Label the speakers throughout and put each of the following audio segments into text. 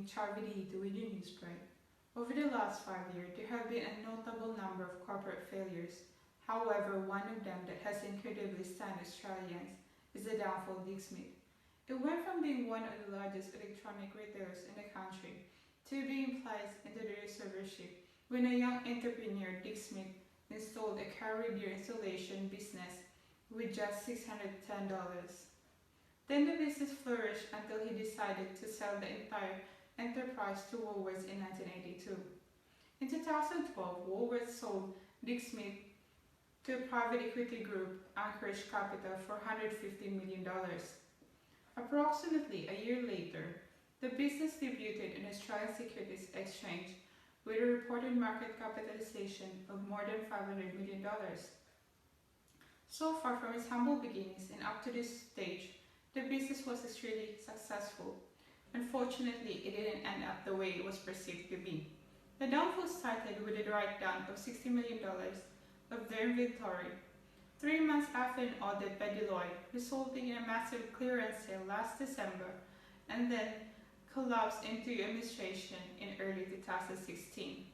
Speaker 1: evening, Charvy Dejito with your news spread. Over the last 5 years, there have been a notable number of corporate failures. However, one of them that has incredibly stunned Australians is the downfall of Dicksmith. It went from being one of the largest electronic retailers in the country to being placed into the receivership when a young entrepreneur, Dicksmith, installed a car radio installation business with just $610. Then the business flourished until he decided to sell the entire enterprise to Woolworths in 1982. In 2012, Woolworths sold Dicksmith to a private equity group, Anchorage Capital, for $150 million. Approximately a year later, the business debuted in Australian Securities Exchange with a reported market capitalization of more than $500 million. So far from its humble beginnings and up to this stage, the business was extremely successful. Unfortunately, it didn't end up the way it was perceived to be. The downfall started with a write-down of $60 million of their inventory 3 months after an audit by Deloitte, resulting in a massive clearance sale last December, and then collapsed into administration in early 2016.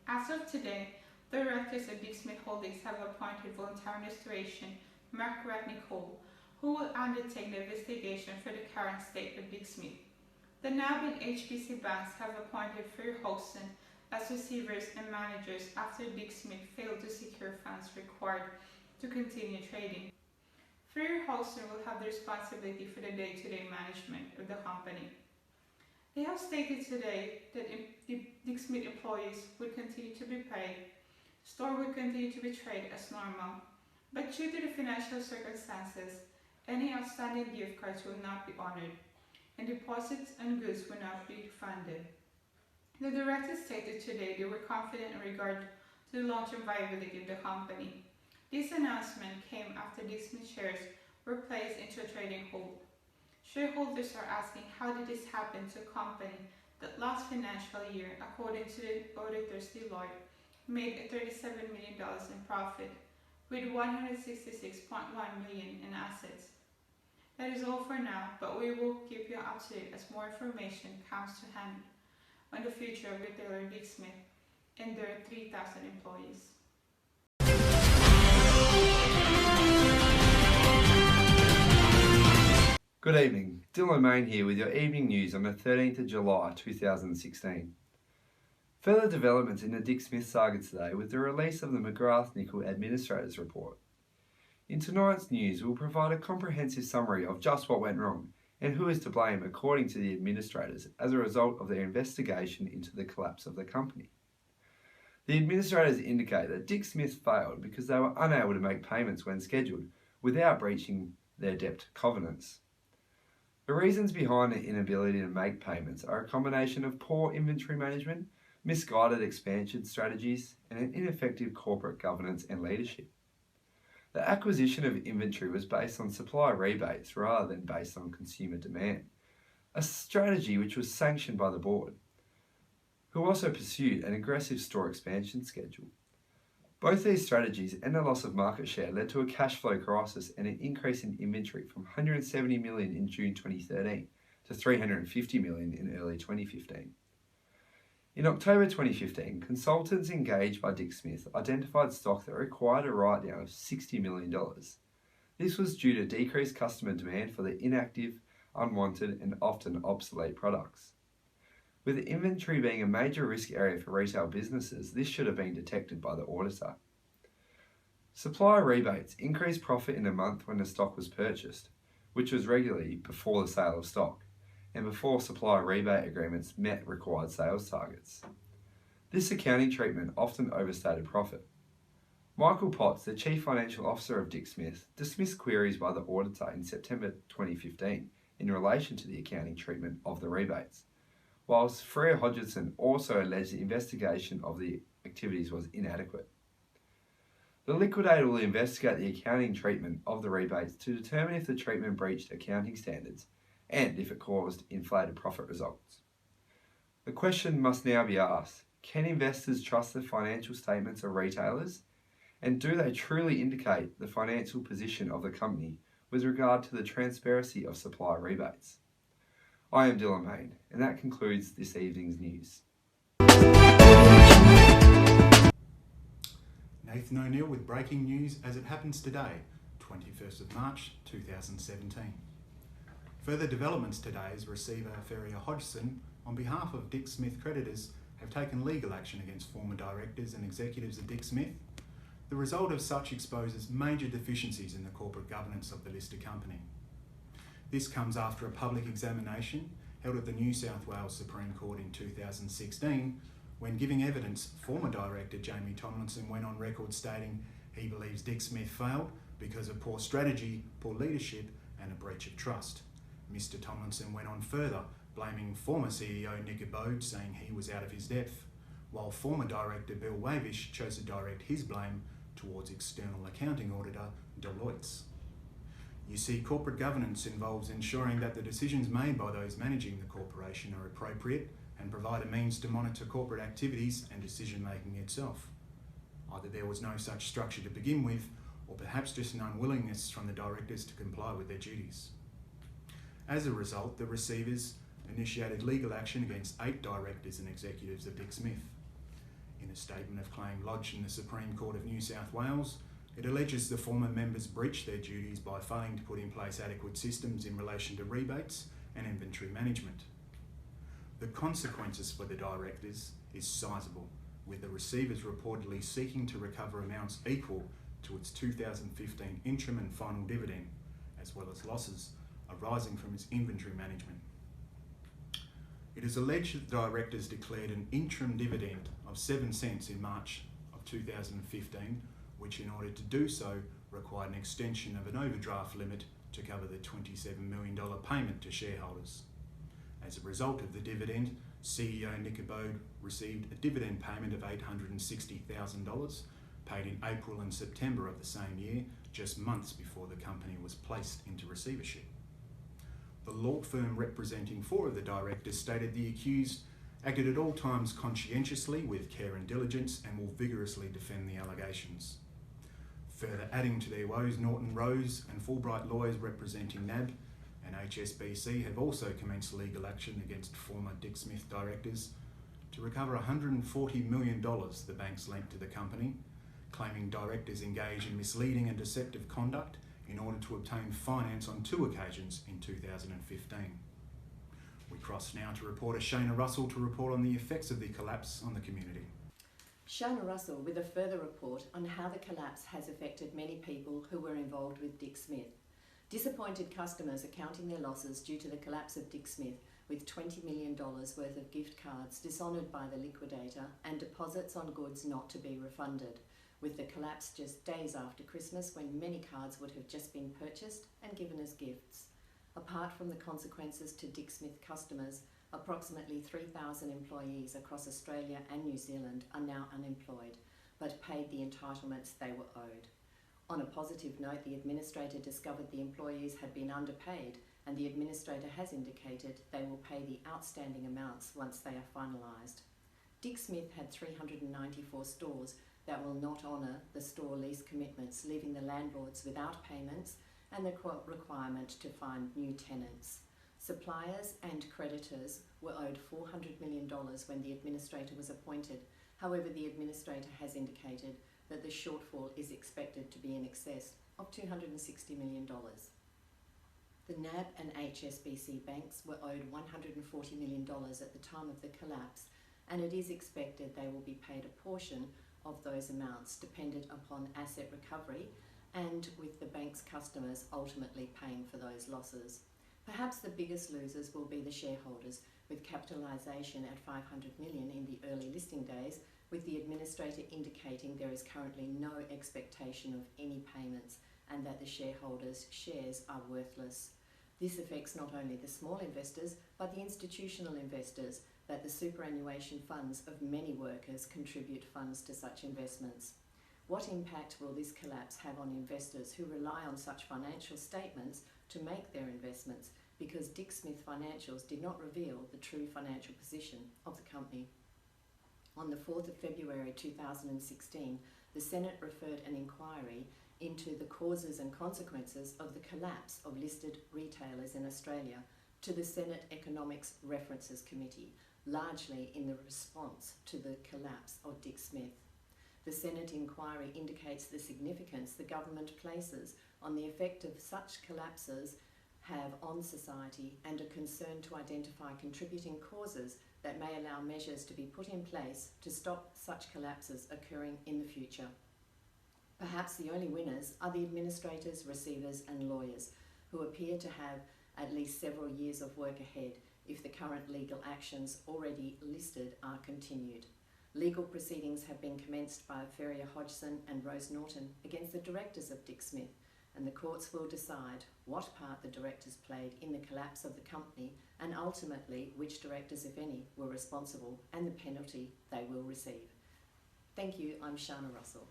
Speaker 1: As of today, the directors of Dicksmith Holdings have appointed voluntary restoration Mark Ratney-Cole, who will undertake the investigation for the current state of Dicksmith. The NAB and HBC banks have appointed Fair Holston as receivers and managers after Dicksmith failed to secure funds required to continue trading. Fair Holston will have the responsibility for the day-to-day management of the company. They have stated today that Dicksmith employees would continue to be paid, store would continue to be traded as normal, but due to the financial circumstances, any outstanding gift cards will not be honored, and deposits and goods will not be refunded. The directors stated today they were confident in regard to the long-term viability of the company. This announcement came after Dicksmith shares were placed into a trading hold. Shareholders are asking how did this happen to a company that last financial year, according to the auditors Deloitte, made $37 million in profit with $166.1 million in assets. That is all for now, but we will keep you up to date as more information comes to hand on the future of retailer Dicksmith and their 3,000 employees.
Speaker 2: Good evening, Dylan Main here with your evening news on the 13th of July 2016. Further developments in the Dicksmith saga today with the release of the McGrath Nickel Administrators Report. In tonight's news, we'll provide a comprehensive summary of just what went wrong and who is to blame according to the administrators as a result of their investigation into the collapse of the company. The administrators indicate that Dicksmith failed because they were unable to make payments when scheduled without breaching their debt covenants. The reasons behind the inability to make payments are a combination of poor inventory management, misguided expansion strategies, and an ineffective corporate governance and leadership. The acquisition of inventory was based on supply rebates rather than based on consumer demand, a strategy which was sanctioned by the board, who also pursued an aggressive store expansion schedule. Both these strategies and the loss of market share led to a cash flow crisis and an increase in inventory from $170 million in June 2013 to $350 million in early 2015. In October 2015, consultants engaged by Dicksmith identified stock that required a write-down of $60 million. This was due to decreased customer demand for the inactive, unwanted and often obsolete products. With inventory being a major risk area for retail businesses, this should have been detected by the auditor. Supplier rebates increased profit in the month when the stock was purchased, which was regularly before the sale of stock, and before supplier rebate agreements met required sales targets. This accounting treatment often overstated profit. Michael Potts, the Chief Financial Officer of Dicksmith, dismissed queries by the auditor in September 2015 in relation to the accounting treatment of the rebates, whilst Freya Hodgson also alleged the investigation of the activities was inadequate. The liquidator will investigate the accounting treatment of the rebates to determine if the treatment breached accounting standards and if it caused inflated profit results. The question must now be asked, can investors trust the financial statements of retailers? And do they truly indicate the financial position of the company with regard to the transparency of supplier rebates? I am Dylan Payne, and that concludes this evening's news.
Speaker 3: Nathan O'Neill with breaking news as it happens today, 21st of March 2017. Further developments today is receiver Ferrier Hodgson, on behalf of Dicksmith creditors, have taken legal action against former directors and executives of Dicksmith. The result of such exposes major deficiencies in the corporate governance of the listed company. This comes after a public examination held at the New South Wales Supreme Court in 2016, when giving evidence, former director Jamie Tomlinson went on record stating he believes Dicksmith failed because of poor strategy, poor leadership and a breach of trust. Mr Tomlinson went on further, blaming former CEO Nick Abode, saying he was out of his depth, while former director Bill Wavish chose to direct his blame towards external accounting auditor Deloitte's. You see, corporate governance involves ensuring that the decisions made by those managing the corporation are appropriate and provide a means to monitor corporate activities and decision making itself. Either there was no such structure to begin with, or perhaps just an unwillingness from the directors to comply with their duties. As a result, the receivers initiated legal action against 8 directors and executives of Dicksmith. In a statement of claim lodged in the Supreme Court of New South Wales, it alleges the former members breached their duties by failing to put in place adequate systems in relation to rebates and inventory management. The consequences for the directors is sizable, with the receivers reportedly seeking to recover amounts equal to its 2015 interim and final dividend, as well as losses arising from its inventory management. It is alleged that the directors declared an interim dividend of 7 cents in March of 2015, which in order to do so required an extension of an overdraft limit to cover the $27 million payment to shareholders. As a result of the dividend, CEO Nick Abode received a dividend payment of $860,000, paid in April and September of the same year, just months before the company was placed into receivership. The law firm representing 4 of the directors stated the accused acted at all times conscientiously with care and diligence and will vigorously defend the allegations. Further adding to their woes, Norton Rose and Fulbright lawyers representing NAB and HSBC have also commenced legal action against former Dicksmith directors to recover $140 million the banks lent to the company, claiming directors engaged in misleading and deceptive conduct in order to obtain finance on 2 occasions in 2015. We cross now to reporter Shana Russell to report on the effects of the collapse on the community.
Speaker 4: Shana Russell with a further report on how the collapse has affected many people who were involved with Dicksmith. Disappointed customers are counting their losses due to the collapse of Dicksmith, with $20 million worth of gift cards dishonoured by the liquidator and deposits on goods not to be refunded, with the collapse just days after Christmas when many cards would have just been purchased and given as gifts. Apart from the consequences to Dicksmith customers, approximately 3,000 employees across Australia and New Zealand are now unemployed, but paid the entitlements they were owed. On a positive note, the administrator discovered the employees had been underpaid, and the administrator has indicated they will pay the outstanding amounts once they are finalised. Dicksmith had 394 stores that will not honour the store lease commitments, leaving the landlords without payments and the requirement to find new tenants. Suppliers and creditors were owed $400 million when the administrator was appointed. However, the administrator has indicated that the shortfall is expected to be in excess of $260 million. The NAB and HSBC banks were owed $140 million at the time of the collapse, and it is expected they will be paid a portion of those amounts dependent upon asset recovery and with the bank's customers ultimately paying for those losses. Perhaps the biggest losers will be the shareholders, with capitalisation at $500 million in the early listing days, with the administrator indicating there is currently no expectation of any payments and that the shareholders' shares are worthless. This affects not only the small investors, but the institutional investors, that the superannuation funds of many workers contribute funds to such investments. What impact will this collapse have on investors who rely on such financial statements to make their investments, because Dicksmith financials did not reveal the true financial position of the company? On the 4th of February 2016, the Senate referred an inquiry into the causes and consequences of the collapse of listed retailers in Australia to the Senate Economics References Committee, largely in the response to the collapse of Dicksmith. The Senate inquiry indicates the significance the government places on the effect of such collapses have on society and a concern to identify contributing causes that may allow measures to be put in place to stop such collapses occurring in the future. Perhaps the only winners are the administrators, receivers and lawyers, who appear to have at least several years of work ahead if the current legal actions already listed are continued. Legal proceedings have been commenced by Ferrier Hodgson and Rose Norton against the directors of Dicksmith, and the courts will decide what part the directors played in the collapse of the company and ultimately which directors, if any, were responsible and the penalty they will receive. Thank you, I'm Shana Russell.